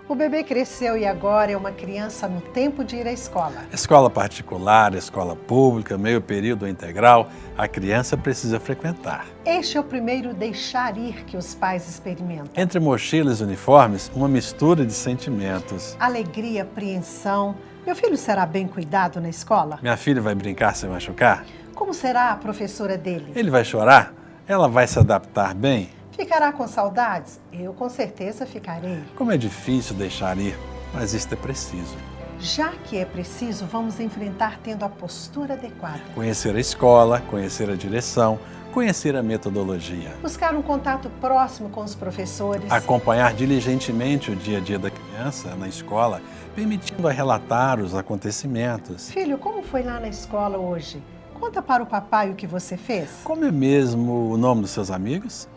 O bebê cresceu e agora é uma criança no tempo de ir à escola. Escola particular, escola pública, meio período ou integral, a criança precisa frequentar. Este é o primeiro deixar ir que os pais experimentam. Entre mochilas e uniformes, uma mistura de sentimentos. Alegria, apreensão. Meu filho será bem cuidado na escola? Minha filha vai brincar sem machucar? Como será a professora dele? Ele vai chorar? Ela vai se adaptar bem? Ficará com saudades? Eu com certeza ficarei. Como é difícil deixar ir, mas isto é preciso. Já que é preciso, vamos enfrentar tendo a postura adequada. Conhecer a escola, conhecer a direção, conhecer a metodologia. Buscar um contato próximo com os professores. Acompanhar diligentemente o dia a dia da criança na escola, permitindo-a relatar os acontecimentos. Filho, como foi lá na escola hoje? Conta para o papai o que você fez. Como é mesmo o nome dos seus amigos?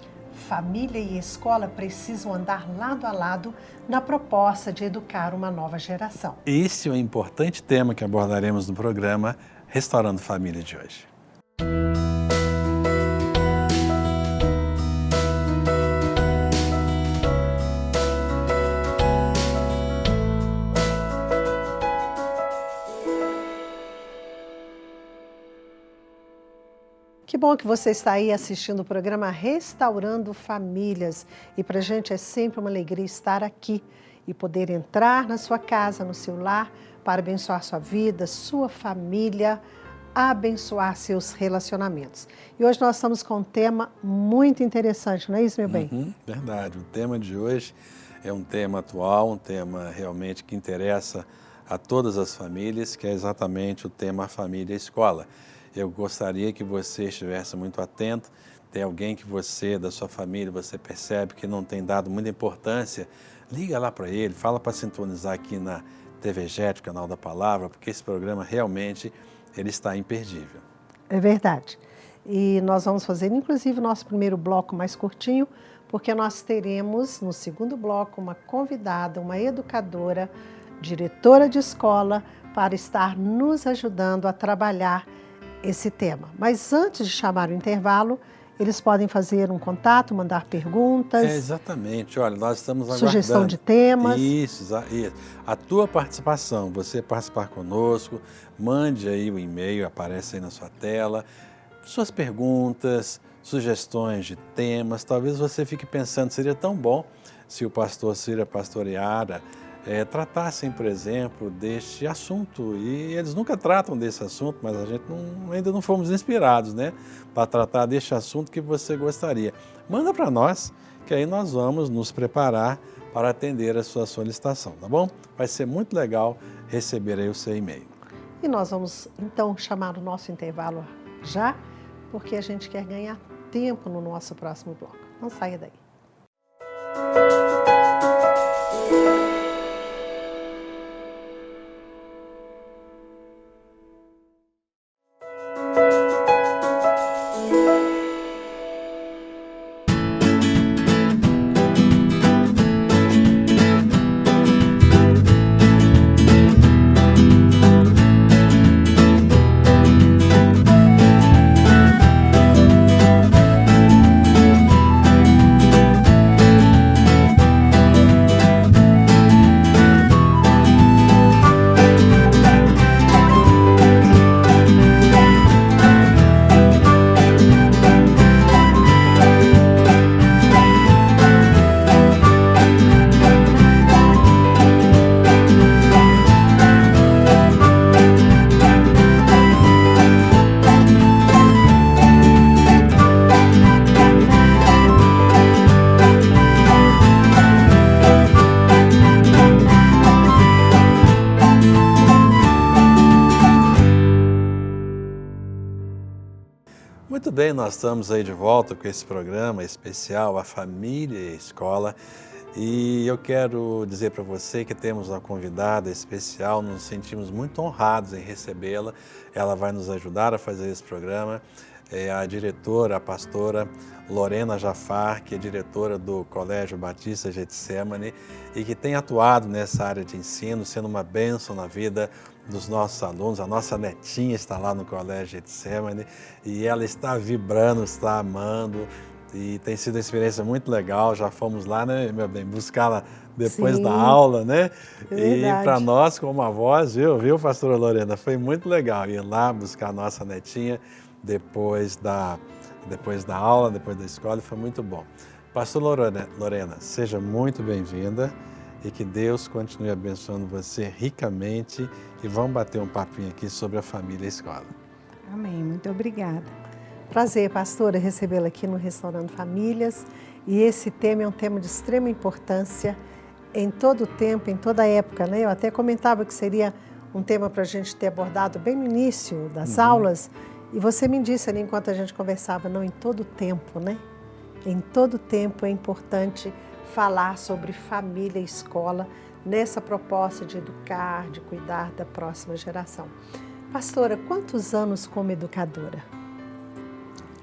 Família e escola precisam andar lado a lado na proposta de educar uma nova geração. Este é um importante tema que abordaremos no programa Restaurando Família de hoje. Que bom que você está aí assistindo o programa Restaurando Famílias. E para a gente é sempre uma alegria estar aqui e poder entrar na sua casa, no seu lar, para abençoar sua vida, sua família, abençoar seus relacionamentos. E hoje nós estamos com um tema muito interessante, não é isso, meu bem? Verdade. O tema de hoje é um tema atual, um tema realmente que interessa a todas as famílias, que é exatamente o tema família e escola. Eu gostaria que você estivesse muito atento. Tem alguém que você, da sua família, você percebe que não tem dado muita importância, liga lá para ele, fala para sintonizar aqui na TV Jet, Canal da Palavra, porque esse programa realmente ele está imperdível. É verdade. E nós vamos fazer, inclusive, o nosso primeiro bloco mais curtinho, porque nós teremos, no segundo bloco, uma convidada, uma educadora, diretora de escola, para estar nos ajudando a trabalhar esse tema. Mas antes de chamar o intervalo, eles podem fazer um contato, mandar perguntas. Exatamente. Olha, nós estamos aguardando. Sugestão de temas. Isso. A tua participação, você participar conosco, mande aí o e-mail, aparece aí na sua tela, suas perguntas, sugestões de temas. Talvez você fique pensando, seria tão bom se o pastor Ciro e a pastora Yara tratassem, por exemplo, deste assunto. E eles nunca tratam desse assunto, mas a gente ainda não fomos inspirados, né? Para tratar deste assunto que você gostaria. Manda para nós, que aí nós vamos nos preparar para atender a sua solicitação, tá bom? Vai ser muito legal receber aí o seu e-mail. E nós vamos, então, chamar o nosso intervalo já, porque a gente quer ganhar tempo no nosso próximo bloco. Não saia daí. Muito bem, nós estamos aí de volta com esse programa especial, A Família e a Escola. E eu quero dizer para você que temos uma convidada especial, nos sentimos muito honrados em recebê-la. Ela vai nos ajudar a fazer esse programa. É a diretora, a pastora Lorena Jafar, que é diretora do Colégio Batista Getsemane e que tem atuado nessa área de ensino, sendo uma bênção na vida dos nossos alunos. A nossa netinha está lá no Colégio Getsemane e ela está vibrando, está amando E tem sido uma experiência muito legal. Já fomos lá, né, meu bem, buscar lá depois Sim, da aula, né? é E para verdade. nós, como avós, viu, pastora Lorena? Foi muito legal ir lá buscar a nossa netinha depois da aula, depois da escola, e foi muito bom. Pastor Lorena, seja muito bem-vinda e que Deus continue abençoando você ricamente e vamos bater um papinho aqui sobre a família e a escola. Amém. Muito obrigada. Prazer, pastora, recebê-la aqui no Restaurando Famílias. E esse tema é um tema de extrema importância em todo o tempo, em toda a época, né? Eu até comentava que seria um tema para a gente ter abordado bem no início das aulas. E você me disse ali enquanto a gente conversava, não, em todo o tempo, né? Em todo tempo é importante falar sobre família e escola nessa proposta de educar, de cuidar da próxima geração. Pastora, quantos anos como educadora?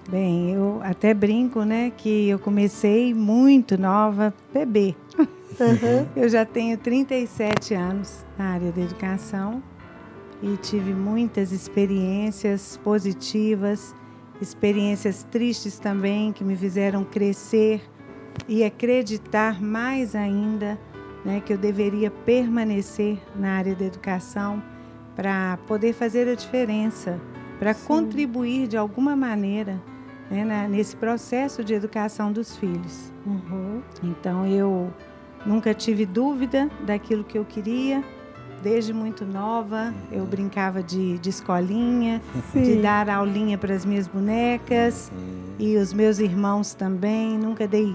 Bem, eu até brinco, né, que eu comecei muito nova, bebê. Eu já tenho 37 anos na área da educação e tive muitas experiências positivas, experiências tristes também, que me fizeram crescer e acreditar mais ainda, né, que eu deveria permanecer na área da educação para poder fazer a diferença, para contribuir de alguma maneira, né, nesse processo de educação dos filhos. Então, eu nunca tive dúvida daquilo que eu queria. Desde muito nova, eu brincava de escolinha, de dar aulinha para as minhas bonecas e os meus irmãos também. Nunca dei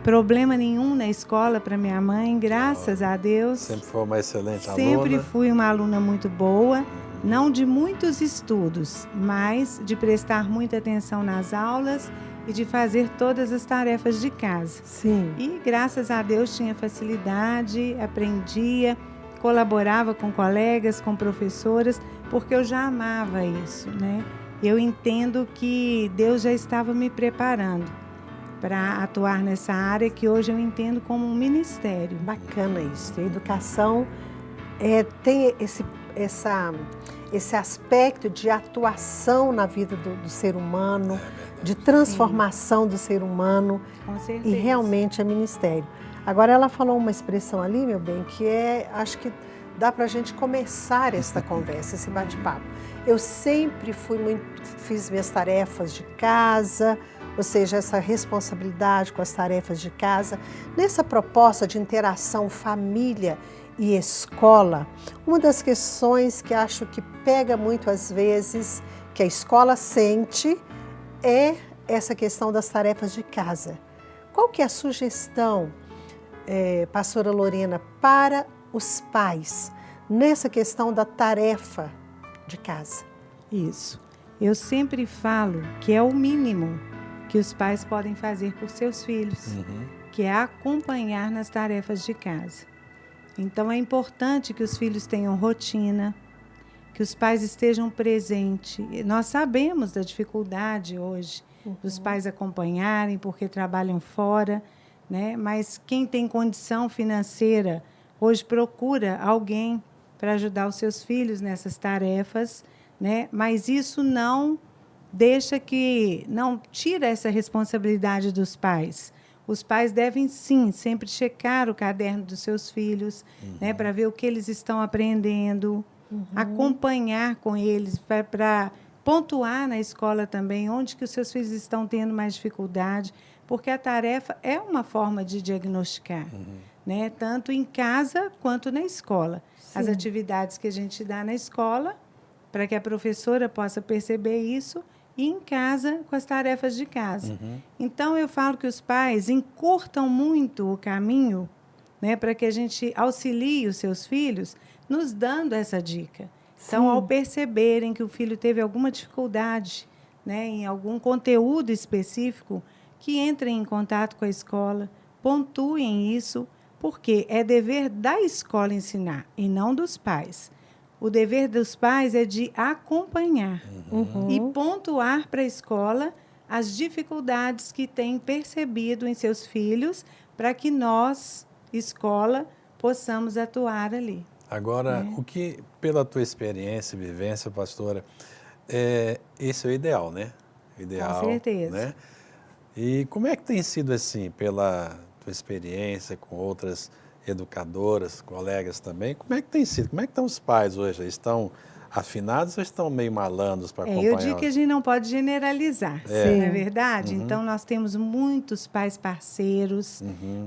problema nenhum na escola para minha mãe, graças a Deus. Sempre foi uma excelente aluna. Sempre fui uma aluna muito boa, não de muitos estudos, mas de prestar muita atenção nas aulas e de fazer todas as tarefas de casa. Sim. E graças a Deus tinha facilidade, aprendia, colaborava com colegas, com professoras, porque eu já amava isso, né? Eu entendo que Deus já estava me preparando para atuar nessa área que hoje eu entendo como um ministério. Bacana isso. A educação tem esse aspecto de atuação na vida do ser humano, de transformação do ser humano. Com certeza. E realmente é ministério. Agora, ela falou uma expressão ali, meu bem, que acho que dá para a gente começar esta conversa, esse bate-papo. Eu sempre fiz minhas tarefas de casa, ou seja, essa responsabilidade com as tarefas de casa. Nessa proposta de interação família e escola, uma das questões que acho que pega muito às vezes, que a escola sente, é essa questão das tarefas de casa. Qual que é a sugestão, pastora Lorena, para os pais nessa questão da tarefa de casa? Isso. Eu sempre falo que é o mínimo que os pais podem fazer por seus filhos, que é acompanhar nas tarefas de casa. Então, é importante que os filhos tenham rotina, que os pais estejam presentes. Nós sabemos da dificuldade hoje dos pais acompanharem, porque trabalham fora, né? Mas quem tem condição financeira hoje procura alguém para ajudar os seus filhos nessas tarefas, né? Mas isso não tira essa responsabilidade dos pais. Os pais devem, sim, sempre checar o caderno dos seus filhos, né, para ver o que eles estão aprendendo, acompanhar com eles, para pontuar na escola também onde que os seus filhos estão tendo mais dificuldade, porque a tarefa é uma forma de diagnosticar, né, tanto em casa quanto na escola. As atividades que a gente dá na escola, para que a professora possa perceber isso, e em casa com as tarefas de casa. Então, eu falo que os pais encurtam muito o caminho, né, para que a gente auxilie os seus filhos, nos dando essa dica. Então, ao perceberem que o filho teve alguma dificuldade, né, em algum conteúdo específico, que entrem em contato com a escola, pontuem isso, porque é dever da escola ensinar e não dos pais. O dever dos pais é de acompanhar e pontuar para a escola as dificuldades que têm percebido em seus filhos, para que nós, escola, possamos atuar ali. Agora, o que, pela tua experiência e vivência, pastora, esse é o ideal, né? Ideal, Com certeza. né? E como é que tem sido assim, pela tua experiência com outras educadoras, colegas também, como é que tem sido? Como é que estão os pais hoje? Eles estão afinados ou estão meio malandros para acompanhar? Eu digo que a gente não pode generalizar, não é verdade? Então, nós temos muitos pais parceiros,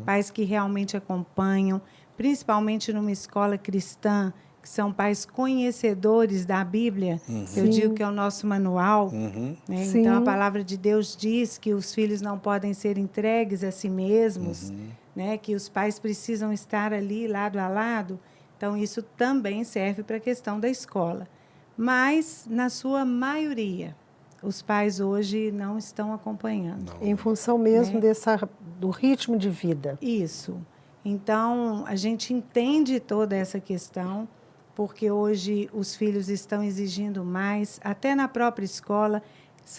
pais que realmente acompanham, principalmente numa escola cristã, que são pais conhecedores da Bíblia. Eu digo que é o nosso manual. Né? Então, a palavra de Deus diz que os filhos não podem ser entregues a si mesmos, né? Que os pais precisam estar ali lado a lado. Então, isso também serve para a questão da escola. Mas, na sua maioria, os pais hoje não estão acompanhando. Não. Em função mesmo do ritmo de vida. Isso. Então, a gente entende toda essa questão, porque hoje os filhos estão exigindo mais, até na própria escola,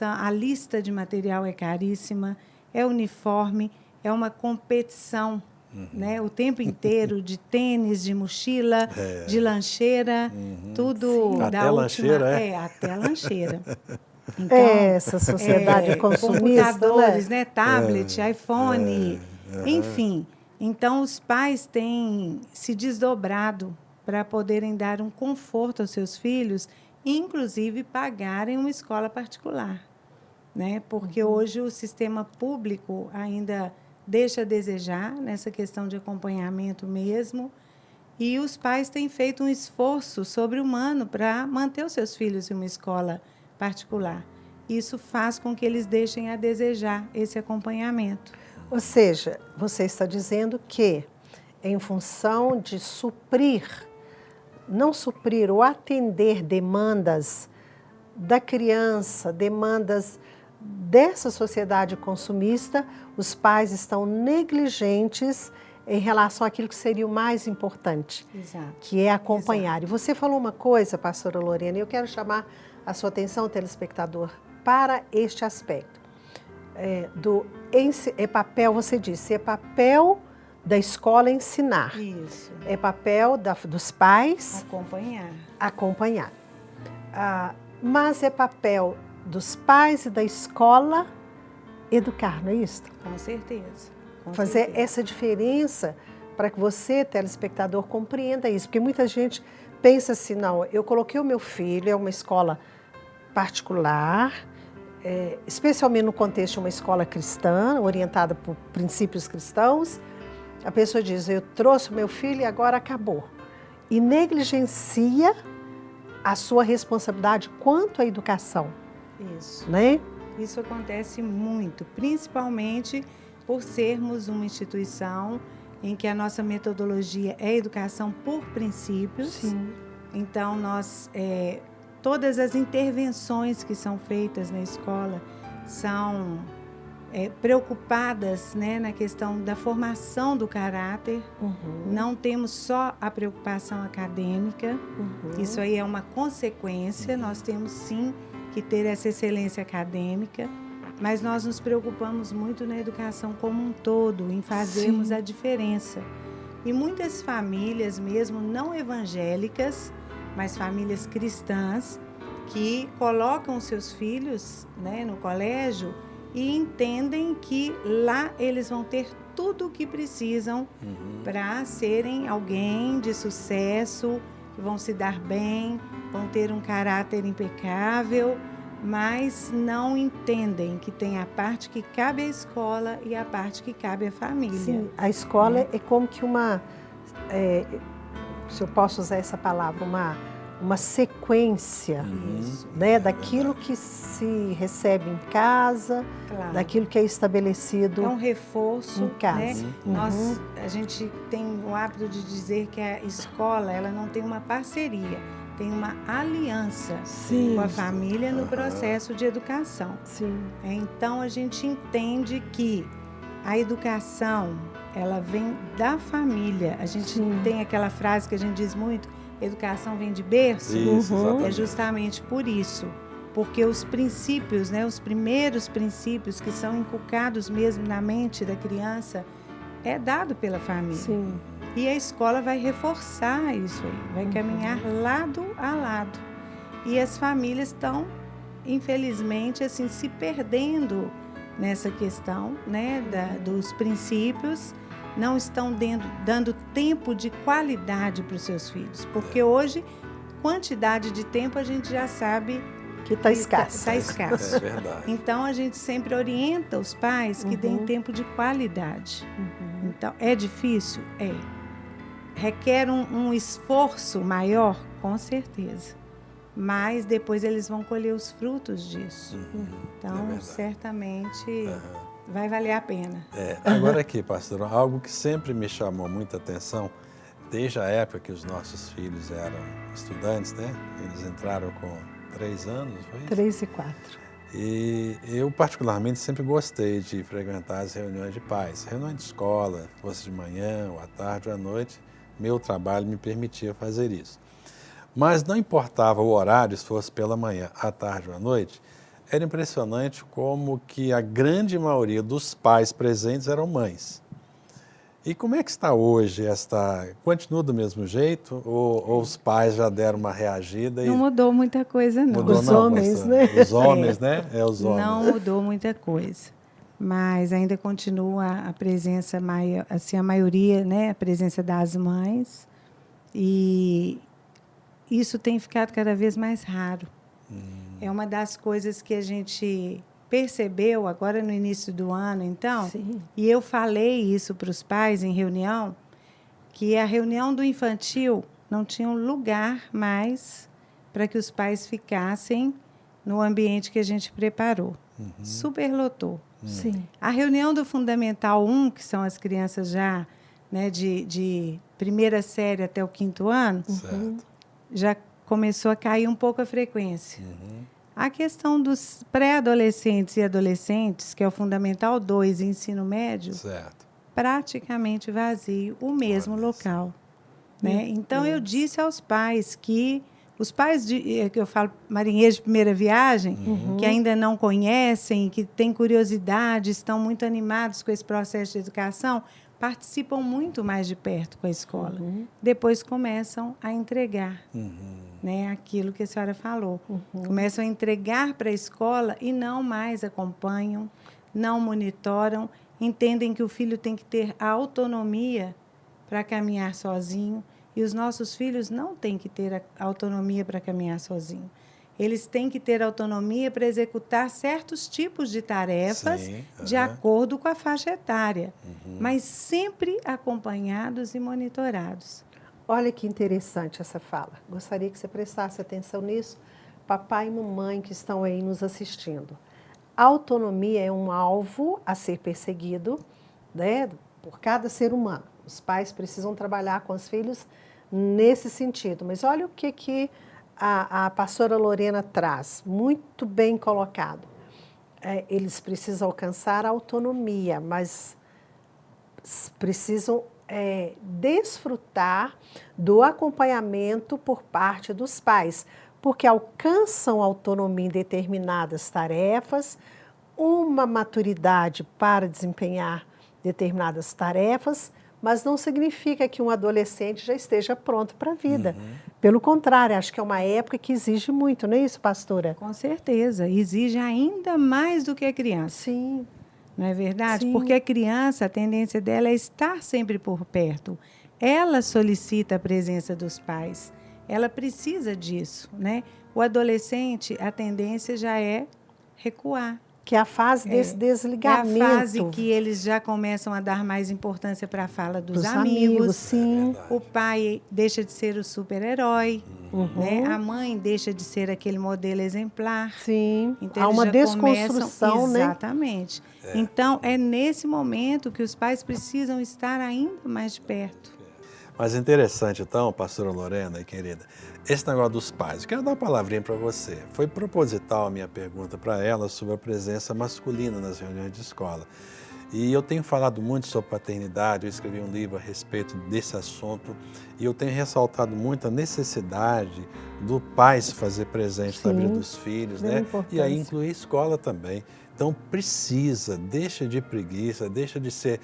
a lista de material é caríssima, é uniforme, é uma competição, né? O tempo inteiro, de tênis, de mochila, de lancheira, tudo até da lancheira, última... até lancheira. Então, essa sociedade consumista, computadores, né? Tablet, iPhone, enfim. Então, os pais têm se desdobrado para poderem dar um conforto aos seus filhos, inclusive pagarem uma escola particular, né? Porque hoje o sistema público ainda deixa a desejar nessa questão de acompanhamento mesmo, e os pais têm feito um esforço sobre-humano para manter os seus filhos em uma escola particular. Isso faz com que eles deixem a desejar esse acompanhamento. Ou seja, você está dizendo que, em função de não suprir ou atender demandas da criança, demandas dessa sociedade consumista, os pais estão negligentes em relação àquilo que seria o mais importante, que é acompanhar. E você falou uma coisa, pastora Lorena, e eu quero chamar a sua atenção, telespectador, para este aspecto. Você disse, é papel da escola ensinar. Isso. É papel dos pais acompanhar. Mas é papel dos pais e da escola educar, não é isso? Com certeza. Fazer essa diferença para que você, telespectador, compreenda isso. Porque muita gente pensa assim, não, eu coloquei o meu filho em uma escola particular, especialmente no contexto de uma escola cristã, orientada por princípios cristãos. A pessoa diz, eu trouxe o meu filho e agora acabou. E negligencia a sua responsabilidade quanto à educação. Isso. Né? Isso acontece muito, principalmente por sermos uma instituição em que a nossa metodologia é educação por princípios. Sim. Então, todas as intervenções que são feitas na escola são preocupadas, né, na questão da formação do caráter. Não temos só a preocupação acadêmica, isso aí é uma consequência, nós temos sim que ter essa excelência acadêmica, mas nós nos preocupamos muito na educação como um todo, em fazermos a diferença. E muitas famílias mesmo não evangélicas, mas famílias cristãs, que colocam seus filhos, né, no colégio e entendem que lá eles vão ter tudo o que precisam para serem alguém de sucesso, que vão se dar bem, vão ter um caráter impecável, mas não entendem que tem a parte que cabe à escola e a parte que cabe à família. Sim, a escola é como que se eu posso usar essa palavra, uma sequência, né, daquilo que se recebe em casa, daquilo que é estabelecido é um reforço em casa. Né? A gente tem o hábito de dizer que a escola ela não tem uma parceria, tem uma aliança com a família no processo de educação. Então, a gente entende que a educação ela vem da família. A gente tem aquela frase que a gente diz muito, educação vem de berço. É justamente por isso. Porque os princípios, né, os primeiros princípios que são inculcados mesmo na mente da criança, é dado pela família. E a escola vai reforçar isso aí, vai caminhar lado a lado. E as famílias estão, infelizmente, assim, se perdendo nessa questão, né, dos princípios, não estão dando tempo de qualidade para os seus filhos. Porque hoje, quantidade de tempo a gente já sabe que está escasso. Está escasso. É verdade. Então, a gente sempre orienta os pais que deem tempo de qualidade. Então, é difícil? É. Requer um esforço maior? Com certeza. Mas depois eles vão colher os frutos disso. Então, certamente vai valer a pena. Agora aqui, pastor, algo que sempre me chamou muita atenção, desde a época que os nossos filhos eram estudantes, né? Eles entraram com 3 anos, foi isso? 3 e 4. E eu, particularmente, sempre gostei de frequentar as reuniões de pais. Reuniões de escola, fosse de manhã, ou à tarde, ou à noite. Meu trabalho me permitia fazer isso. Mas não importava o horário, se fosse pela manhã, à tarde ou à noite, era impressionante como que a grande maioria dos pais presentes eram mães. E como é que está hoje? Continua do mesmo jeito ou os pais já deram uma reagida? Não mudou muita coisa, não. Os homens, né? Os homens, né? Os homens. Não mudou muita coisa. Mas ainda continua a presença, assim, a maioria, né? A presença das mães. E isso tem ficado cada vez mais raro. É uma das coisas que a gente percebeu agora no início do ano, então. Sim. E eu falei isso para os pais em reunião, que a reunião do infantil não tinha um lugar mais para que os pais ficassem no ambiente que a gente preparou. Superlotou. Sim. A reunião do Fundamental 1, que são as crianças já, né, de primeira série até o 5º ano, já começou a cair um pouco a frequência. A questão dos pré-adolescentes e adolescentes, que é o Fundamental 2 e ensino médio, praticamente vazio, o mesmo local. Né? Então, eu disse aos pais que os pais, que eu falo marinheiros de primeira viagem, que ainda não conhecem, que têm curiosidade, estão muito animados com esse processo de educação, participam muito mais de perto com a escola. Depois começam a entregar né, aquilo que a senhora falou. Começam a entregar para a escola e não mais acompanham, não monitoram, entendem que o filho tem que ter a autonomia para caminhar sozinho. E os nossos filhos não têm que ter a autonomia para caminhar sozinho. Eles têm que ter autonomia para executar certos tipos de tarefas de acordo com a faixa etária, mas sempre acompanhados e monitorados. Olha que interessante essa fala. Gostaria que você prestasse atenção nisso, papai e mamãe que estão aí nos assistindo. A autonomia é um alvo a ser perseguido, né, por cada ser humano. Os pais precisam trabalhar com os filhos nesse sentido. Mas olha o que a pastora Lorena traz, muito bem colocado. Eles precisam alcançar a autonomia, mas precisam desfrutar do acompanhamento por parte dos pais, porque alcançam autonomia em determinadas tarefas, uma maturidade para desempenhar determinadas tarefas, mas não significa que um adolescente já esteja pronto para a vida. Pelo contrário, acho que é uma época que exige muito, não é isso, pastora? Com certeza, exige ainda mais do que a criança. Sim. Não é verdade? Sim. Porque a criança, a tendência dela é estar sempre por perto. Ela solicita a presença dos pais. Ela precisa disso, né? O adolescente, a tendência já é recuar. Que é a fase desse desligamento. É a fase que eles já começam a dar mais importância para a fala dos amigos. Sim. O pai deixa de ser o super-herói. Né? A mãe deixa de ser aquele modelo exemplar. Sim. Então, há uma desconstrução, começam, exatamente. Então, é nesse momento que os pais precisam estar ainda mais de perto. Mas interessante, então, pastora Lorena e querida, esse negócio dos pais. Eu quero dar uma palavrinha para você. Foi proposital a minha pergunta para ela sobre a presença masculina nas reuniões de escola. E eu tenho falado muito sobre paternidade, eu escrevi um livro a respeito desse assunto, e eu tenho ressaltado muito a necessidade do pai se fazer presente na Sim, vida dos filhos, bem né? importante. E aí incluir a escola também. Então precisa, deixa de preguiça, deixa de ser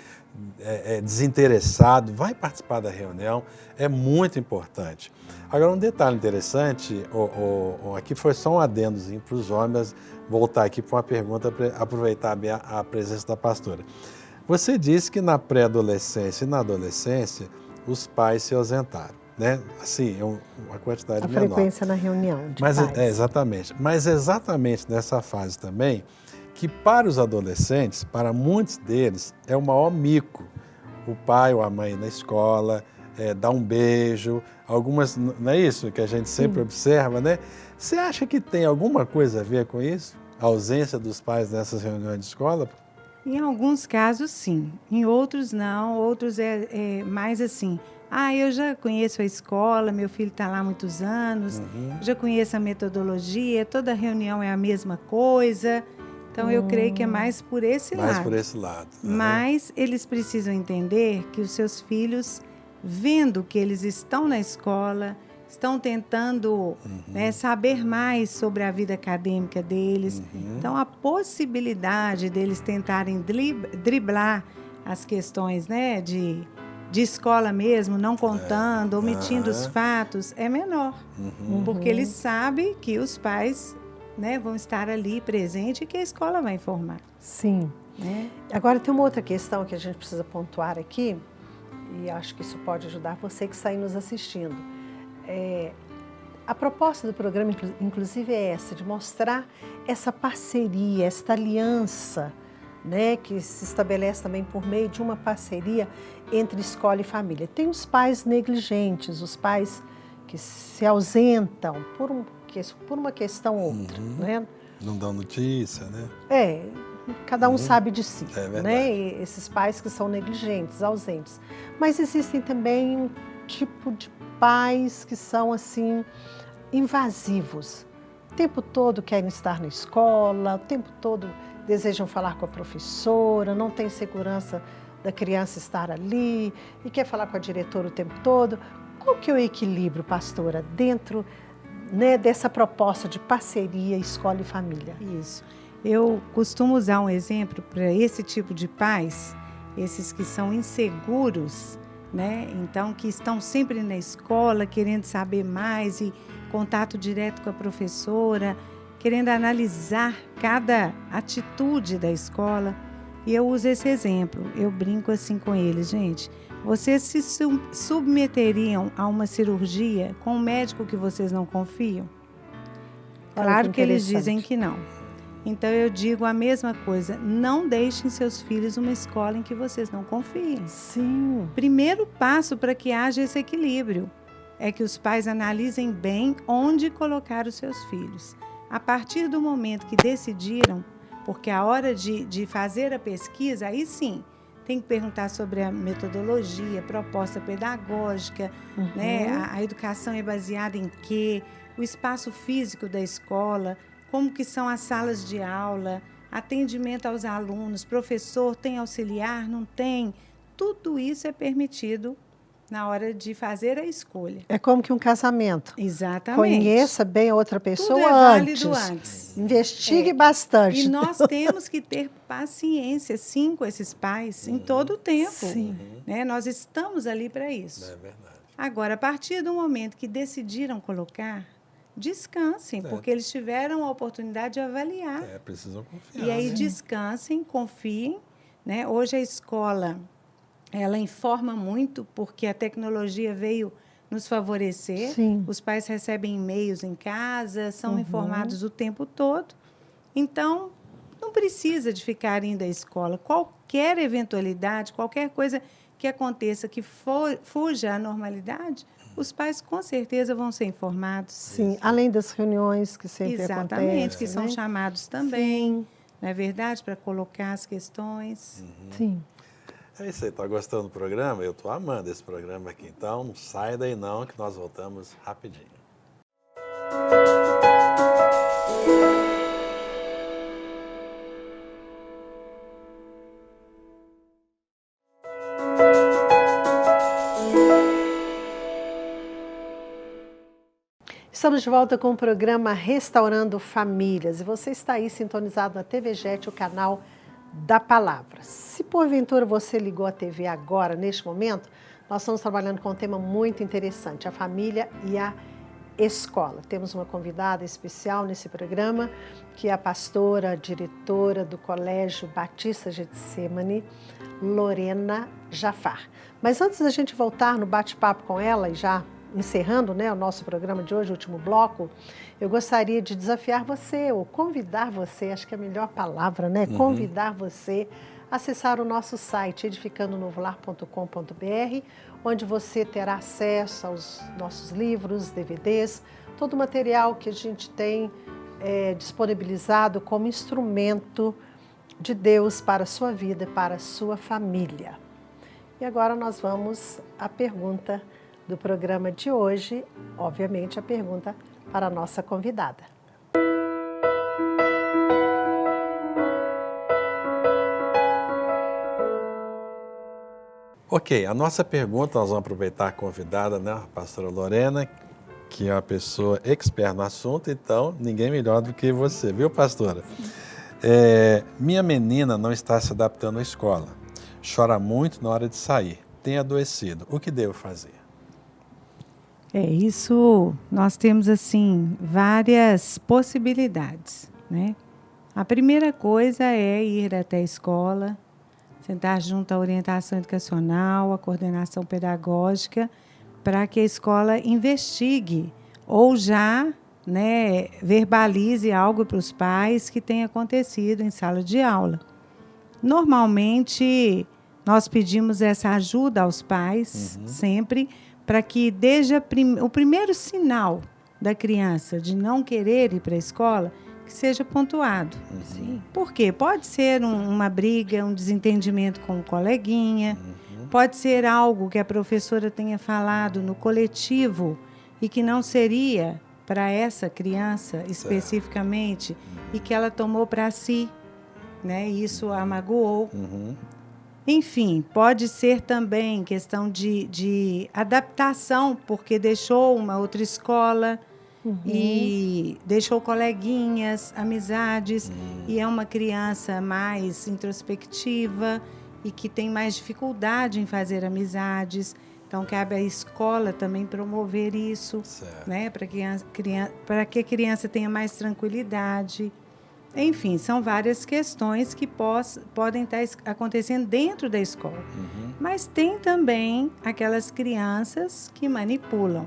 desinteressado, vai participar da reunião, é muito importante. Agora um detalhe interessante, aqui foi só um adendozinho para os homens, voltar aqui para uma pergunta, aproveitar a presença da pastora. Você disse que na pré-adolescência e na adolescência os pais se ausentaram, né? Assim, é uma quantidade menor. A frequência na reunião de Mas, pais. exatamente. Mas exatamente nessa fase também, que para os adolescentes, para muitos deles, é o maior mico. O pai ou a mãe na escola, dar um beijo, algumas, não é isso que a gente sempre observa, né? Você acha que tem alguma coisa a ver com isso? A ausência dos pais nessas reuniões de escola? Em alguns casos, sim. Em outros, não. Outros é mais assim. Ah, eu já conheço a escola, meu filho está lá há muitos anos, já conheço a metodologia, toda reunião é a mesma coisa. Então, eu creio que é mais por esse lado. Mais por esse lado. Mas eles precisam entender que os seus filhos, vendo que eles estão na escola, estão tentando saber mais sobre a vida acadêmica deles. Então, a possibilidade deles tentarem driblar as questões, né, de escola mesmo, não contando, omitindo os fatos, é menor. Porque eles sabem que os pais, né, vão estar ali presentes e que a escola vai informar. Sim. Agora, tem uma outra questão que a gente precisa pontuar aqui, e acho que isso pode ajudar você que está aí nos assistindo. A proposta do programa, inclusive, é essa, de mostrar essa parceria, esta aliança, né, que se estabelece também por meio de uma parceria entre escola e família. Tem os pais negligentes, os pais que se ausentam por uma questão ou outra, né? Não dão notícia, né? Cada um sabe de si, É verdade. né? E esses pais que são negligentes, ausentes. Mas existem também um tipo de pais que são assim invasivos. O tempo todo querem estar na escola, o tempo todo desejam falar com a professora, não tem segurança da criança estar ali e quer falar com a diretora o tempo todo. Qual que é o equilíbrio, pastora, dentro, né, dessa proposta de parceria escola e família? Isso. Eu costumo usar um exemplo para esse tipo de pais, esses que são inseguros, né? Então, que estão sempre na escola, querendo saber mais e contato direto com a professora, querendo analisar cada atitude da escola. E eu uso esse exemplo, eu brinco assim com eles, gente. Vocês se submeteriam a uma cirurgia com um médico que vocês não confiam? Claro que eles dizem que não. Então, eu digo a mesma coisa, não deixem seus filhos numa escola em que vocês não confiem. Sim. Primeiro passo para que haja esse equilíbrio é que os pais analisem bem onde colocar os seus filhos. A partir do momento que decidiram, porque a hora de fazer a pesquisa, aí sim, tem que perguntar sobre a metodologia, proposta pedagógica, né? A educação é baseada em quê? O espaço físico da escola, como que são as salas de aula, atendimento aos alunos, professor tem auxiliar, não tem? Tudo isso é permitido na hora de fazer a escolha. É como que um casamento. Exatamente. Conheça bem a outra pessoa Tudo é válido antes. Investigue bastante. E nós temos que ter paciência, sim, com esses pais, em todo o tempo. Sim. Né? Nós estamos ali para isso. É verdade. Agora, a partir do momento que decidiram colocar, descansem, porque eles tiveram a oportunidade de avaliar. Precisam confiar. E aí né? descansem, confiem. Né? Hoje a escola, ela informa muito, porque a tecnologia veio nos favorecer. Sim. Os pais recebem e-mails em casa, são informados o tempo todo. Então, não precisa de ficar indo à escola. Qualquer eventualidade, qualquer coisa que aconteça que fuja à normalidade, os pais com certeza vão ser informados. Sim, além das reuniões que sempre acontecem. Exatamente, que são né? chamados também, Sim. não é verdade? Para colocar as questões. Sim. É isso aí, tá gostando do programa? Eu tô amando esse programa aqui, então não sai daí não, que nós voltamos rapidinho. Estamos de volta com o programa Restaurando Famílias e você está aí sintonizado na TV Jet, o canal da Palavra. Se porventura você ligou a TV agora, neste momento, nós estamos trabalhando com um tema muito interessante, a família e a escola. Temos uma convidada especial nesse programa, que é a pastora, diretora do Colégio Batista Getsemane, Lorena Jafar. Mas antes da gente voltar no bate-papo com ela e já encerrando, né, o nosso programa de hoje, o último bloco, eu gostaria de desafiar você, ou convidar você, acho que é a melhor palavra, né? Convidar você a acessar o nosso site, edificandanovolar.com.br, onde você terá acesso aos nossos livros, DVDs, todo o material que a gente tem disponibilizado como instrumento de Deus para a sua vida e para a sua família. E agora nós vamos à pergunta do programa de hoje, obviamente a pergunta para a nossa convidada. Ok, a nossa pergunta, nós vamos aproveitar a convidada, né, a pastora Lorena, que é uma pessoa expert no assunto, então ninguém melhor do que você, viu, pastora? Minha menina não está se adaptando à escola, chora muito na hora de sair, tem adoecido, o que devo fazer? Isso nós temos, assim, várias possibilidades, né? A primeira coisa é ir até a escola, sentar junto à orientação educacional, à coordenação pedagógica, para que a escola investigue ou já, né, verbalize algo para os pais que tenha acontecido em sala de aula. Normalmente, nós pedimos essa ajuda aos pais, sempre, para que desde o primeiro sinal da criança de não querer ir para a escola, que seja pontuado. Sim. Por quê? Pode ser uma briga, um desentendimento com o coleguinha, pode ser algo que a professora tenha falado no coletivo e que não seria para essa criança especificamente e que ela tomou para si, né? Isso a magoou. Enfim, pode ser também questão de adaptação, porque deixou uma outra escola e deixou coleguinhas, amizades, e é uma criança mais introspectiva e que tem mais dificuldade em fazer amizades. Então, cabe à escola também promover isso, né, para que a criança tenha mais tranquilidade. Enfim, são várias questões que podem estar acontecendo dentro da escola. Mas tem também aquelas crianças que manipulam.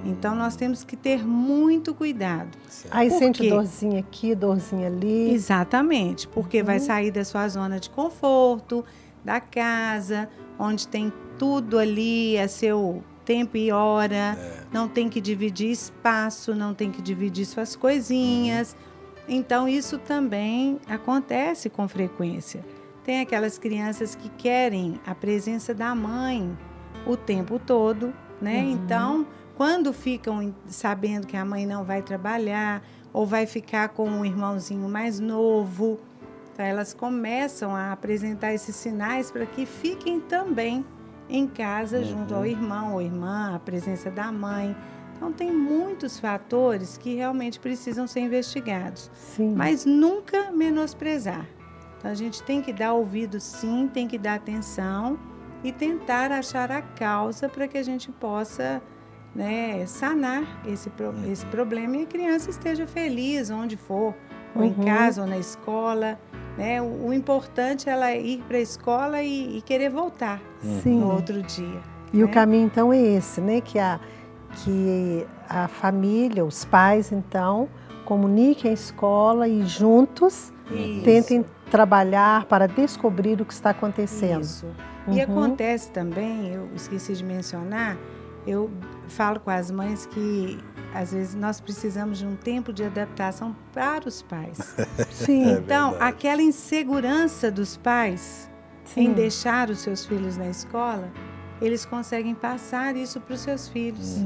Então, nós temos que ter muito cuidado. Aí sente dorzinha aqui, dorzinha ali. Exatamente, porque vai sair da sua zona de conforto, da casa, onde tem tudo ali a seu tempo e hora, não tem que dividir espaço, não tem que dividir suas coisinhas. Então, isso também acontece com frequência. Tem aquelas crianças que querem a presença da mãe o tempo todo, né? Então, quando ficam sabendo que a mãe não vai trabalhar ou vai ficar com um irmãozinho mais novo, então elas começam a apresentar esses sinais para que fiquem também em casa junto ao irmão ou irmã, a presença da mãe. Então, tem muitos fatores que realmente precisam ser investigados. Sim. Mas nunca menosprezar. Então, a gente tem que dar ouvido, sim, tem que dar atenção e tentar achar a causa para que a gente possa, né, sanar esse problema e a criança esteja feliz onde for, ou em casa, ou na escola. Né? O importante é ela ir para a escola e querer voltar no outro dia. E o caminho, então, é esse, né? Que a família, os pais, então, comuniquem a escola e juntos tentem trabalhar para descobrir o que está acontecendo. Isso. E acontece também, eu esqueci de mencionar, eu falo com as mães que, às vezes, nós precisamos de um tempo de adaptação para os pais. Sim. Então, aquela insegurança dos pais em deixar os seus filhos na escola, eles conseguem passar isso para os seus filhos.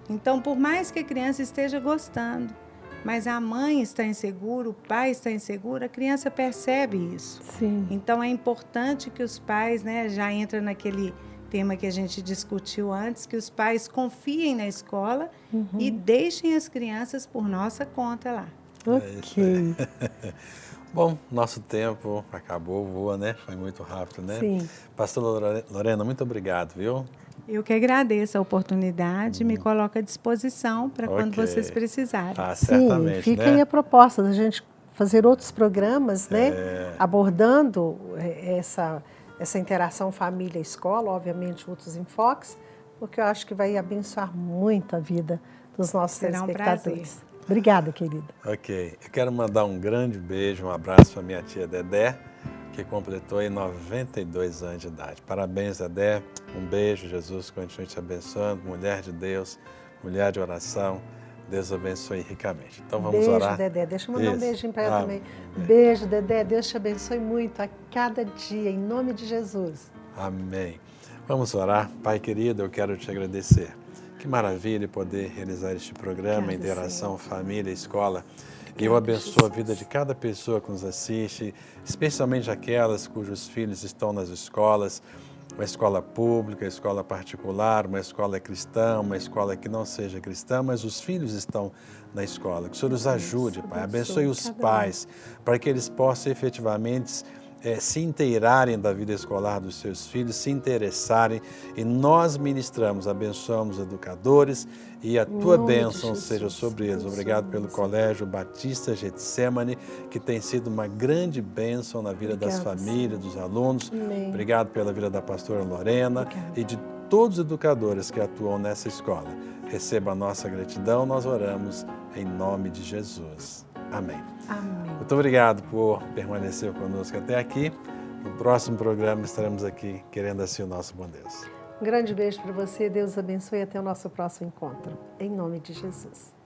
Então, por mais que a criança esteja gostando, mas a mãe está insegura, o pai está inseguro, a criança percebe isso. Sim. Então, é importante que os pais, né, já entram naquele tema que a gente discutiu antes, que os pais confiem na escola e deixem as crianças por nossa conta lá. Ok. Bom, nosso tempo acabou, voa, né? Foi muito rápido, né? Sim. Pastora Lorena, muito obrigado, viu? Eu que agradeço a oportunidade, me coloco à disposição para quando Ok. vocês precisarem. Ah, Sim, certamente, fica né? aí a proposta da gente fazer outros programas, né? É. Abordando essa interação família-escola, obviamente outros enfoques, porque eu acho que vai abençoar muito a vida dos nossos Será um telespectadores. Obrigada, querida. Ok. Eu quero mandar um grande beijo, um abraço para minha tia Dedé, que completou aí 92 anos de idade. Parabéns, Dedé. Um beijo, Jesus continue te abençoando. Mulher de Deus, mulher de oração. Deus abençoe ricamente. Então vamos Beijo, orar. Dedé. Deixa eu mandar um Isso. beijinho para ela Ah, também. bem. Beijo, Dedé. Deus te abençoe muito a cada dia, em nome de Jesus. Amém. Vamos orar. Pai querido, eu quero te agradecer. Que maravilha poder realizar este programa, Obrigada, Interação Senhor. Família Escola. E eu Obrigada, abençoo a Jesus. vida de cada pessoa que nos assiste, especialmente aquelas cujos filhos estão nas escolas, uma escola pública, escola particular, uma escola cristã, uma escola que não seja cristã, mas os filhos estão na escola. Que o Senhor os ajude, Pai. Abençoe os cada um. pais, para que eles possam efetivamente se inteirarem da vida escolar dos seus filhos, se interessarem, e nós ministramos, abençoamos educadores e a Tua nome de bênção Jesus. seja sobre eles. Abençoe, Obrigado pelo Senhor. Colégio Batista Getsemane, que tem sido uma grande bênção na vida das Obrigada, famílias, dos alunos. Amém. Obrigado pela vida da pastora Lorena Obrigada. e de todos os educadores que atuam nessa escola. Receba a nossa gratidão, nós oramos em nome de Jesus. Amém. Amém. Muito obrigado por permanecer conosco até aqui. No próximo programa estaremos aqui, querendo assim o nosso bom Deus. Um grande beijo para você. Deus abençoe e até o nosso próximo encontro. Em nome de Jesus.